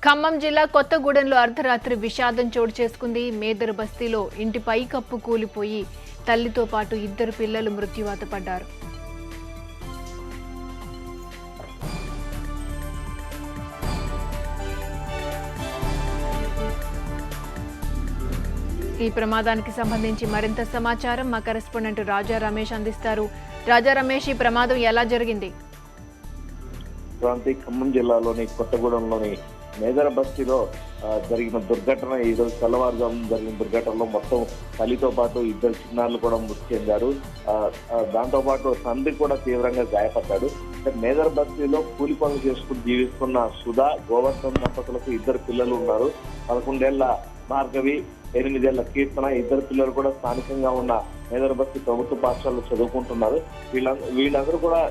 ఖమ్మం జిల్లా కొత్తగూడెంలో అర్ధరాత్రి విషాదం చోటు చేసుకుంది. మేదర్ బస్తీలో ఇంటి పైకప్పు కూలిపోయి తల్లితో పాటు ఇద్దరు పిల్లలు మృత్యువాత పడ్డారు. ఈ ప్రమాదానికి సంబంధించి మరింత సమాచారం మా కరెస్పాండెంట్ రాజా రమేష్ అందిస్తారు. రాజా రమేష్, ఈ ప్రమాదం ఎలా జరిగింది? ఖమ్మం జిల్లాలోని కొత్తగూడెంలోని మేదర బస్తీలో జరిగిన దుర్ఘటన, ఈరోజు తెల్లవారుజామున జరిగిన దుర్ఘటనలో మొత్తం తల్లితో పాటు ఇద్దరు చిన్నారులు కూడా మృతి చెందారు. దాంతో పాటు తండ్రి కూడా తీవ్రంగా గాయపడ్డాడు. మేదర బస్తీలో కూలి పనులు చేసుకుని జీవిస్తున్న సుధా, గోవర్ధన్ దంపతులకు ఇద్దరు పిల్లలు ఉన్నారు. 11 ఏళ్ల భార్గవి, 8 ఏళ్ల కీర్తన. ఇద్దరు పిల్లలు కూడా స్థానికంగా ఉన్న మేదర బస్తీ ప్రభుత్వ పాఠశాలలో చదువుకుంటున్నారు. వీళ్ళందరూ కూడా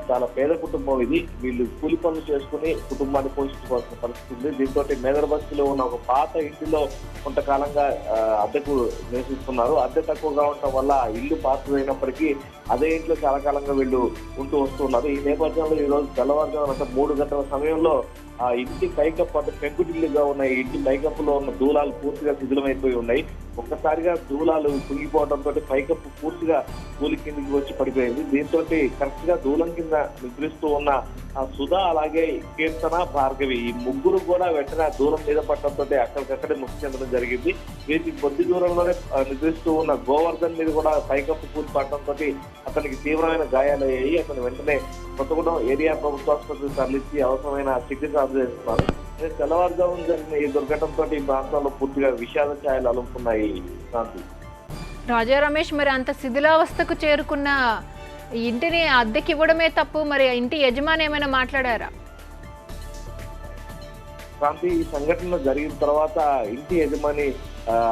చాలా పేద కుటుంబం ఇది. వీళ్ళు కూలి పనులు చేసుకుని కుటుంబాన్ని పోషించుకోవాల్సిన పరిస్థితి ఉంది. దీంతో మేదర బస్తీలో ఉన్న ఒక పాత ఇంటిలో కొంతకాలంగా అద్దెకు నివసిస్తున్నారు. అద్దె తక్కువగా ఉండటం వల్ల ఇల్లు పాతదైనప్పటికీ అదే ఇంట్లో చాలా కాలంగా వీళ్ళు ఉంటూ వస్తున్నారు. ఈ నేపథ్యంలో ఈ రోజు తెల్లవారుజామున అంటే 3 గంటల సమయంలో ఆ ఇంటి పైకప్పు అంటే పెంకుటిల్లుగా ఉన్న ఇంటి పైకప్పులో ఉన్న దూలాలు పూర్తిగా శిథిలమైపోయి ఉన్నాయి. ఒక్కసారిగా దూలాలు కుంగిపోవడంతో పైకప్పు పూర్తిగా కూలి కిందికి వచ్చి పడిపోయింది. దీంతో కరెక్ట్ గా దూలం కింద నిద్రిస్తూ ఉన్న సుధా, అలాగే కీర్తన, భార్గవి, ఈ ముగ్గురు కూడా వెంటనే దూరం మీద పడటంతో అక్కడికక్కడే మృతి చెందడం జరిగింది. వీరికి కొద్ది దూరంలోనే నిద్రిస్తూ ఉన్న గోవర్ధన్ మీద కూడా పైకప్పు కూలి పడటంతో అతనికి తీవ్రమైన గాయాలయ్యాయి. అతను వెంటనే కొత్తగూడెం ఏరియా ప్రభుత్వ ఆసుపత్రికి తరలించి అవసరమైన చికిత్స అందజేస్తున్నారు. తెల్లవారుజామున జరిగిన ఈ దుర్ఘటనతో ఈ ప్రాంతంలో పూర్తిగా విషాద ఛాయలు అలుముకున్నాయి. రాజా రమేష్, మరి అంత శిథిలావస్థకు చేరుకున్న ఇంటిని అద్దెకి ఇవ్వడమే తప్పు, మరి ఇంటి యజమాని ఏమైనా మాట్లాడారా? క్రాంతి, ఈ సంఘటన జరిగిన తర్వాత ఇంటి యజమాని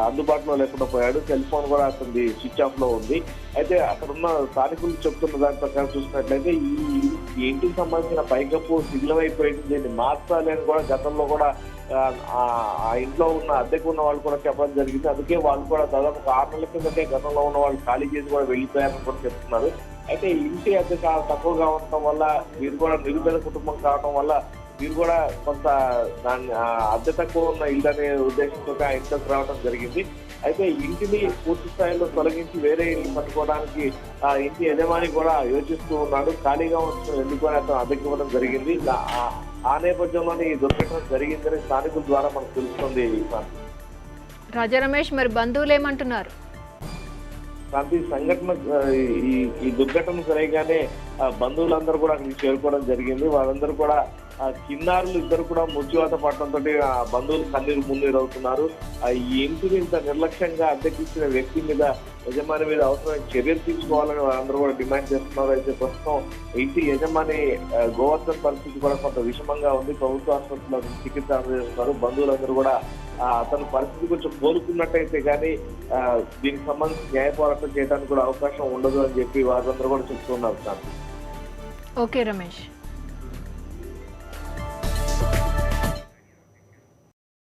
అందుబాటులో లేకుండా పోయాడు. సెల్ ఫోన్ కూడా అతని స్విచ్ ఆఫ్ లో ఉంది. అయితే అక్కడ ఉన్న స్థానికులు చెప్తున్న దాని ప్రకారం చూసినట్లయితే ఈ ఇంటికి సంబంధించిన పైకప్పు శిథిలమైపోయింది, దీన్ని మార్చాలి అని కూడా గతంలో కూడా ఆ ఇంట్లో ఉన్న అద్దెకు ఉన్న వాళ్ళు కూడా చెప్పడం జరిగింది. అందుకే వాళ్ళు కూడా దాదాపు 6 నెలల కిందటే గతంలో ఉన్న వాళ్ళు ఖాళీ చేసి కూడా వెళ్ళిపోయారని కూడా చెప్తున్నారు. అయితే ఇంటి అద్దె తక్కువగా ఉండటం వల్ల, వీరు కూడా నిరుపేద కుటుంబం కావడం వల్ల వీరు కూడా కొంత దాన్ని అద్దె తక్కువ ఉన్న ఇల్లు అనే ఉద్దేశంతో ఆ ఇంట్లోకి రావడం జరిగింది. అయితే ఇంటిని పూర్తి స్థాయిలో తొలగించి వేరే ఇల్లు కట్టుకోవడానికి ఆ ఇంటి యజమాని కూడా యోచిస్తూ ఉన్నాడు. ఖాళీగా ఉంచడం ఎందుకు అని అతను అద్దెకి ఇవ్వడం జరిగింది. ఆ నేపథ్యంలోనే ఈ దుర్ఘటన జరిగిందని స్థానికుల ద్వారా మనకు తెలుస్తుంది. రాజా రమేష్, మరి బంధువులు ఏమంటున్నారు? ఈ సంఘటన ఈ దుర్ఘటన జరగగానే బంధువులందరూ కూడా అక్కడికి చేరుకోవడం జరిగింది. వాళ్ళందరూ కూడా చిన్నారులు ఇద్దరు కూడా మృత్యువాత పడటంతో ఆ బంధువులు కన్నీరు మున్నీరు అవుతున్నారు. ఈ ఇంటిని ఇంత నిర్లక్ష్యంగా అద్దెకిచ్చిన వ్యక్తి మీద, యజమాని మీద అవసరమైన చర్యలు తీసుకోవాలని వాళ్ళందరూ కూడా డిమాండ్ చేస్తున్నారు. అయితే ప్రస్తుతం ఇంటి యజమాని గోవర్ధన్ పరిస్థితి కూడా కొంత విషమంగా ఉంది. ప్రభుత్వ ఆసుపత్రిలో చికిత్స అందజేస్తున్నారు. బంధువులందరూ కూడా అతని పరిస్థితి కొంచెం కోలుకున్నట్టయితే కానీ దీనికి సంబంధించి న్యాయ పోరాటం చేయడానికి కూడా అవకాశం ఉండదు అని చెప్పి వారందరూ కూడా చెప్తున్నారు. ఓకే రమేష్.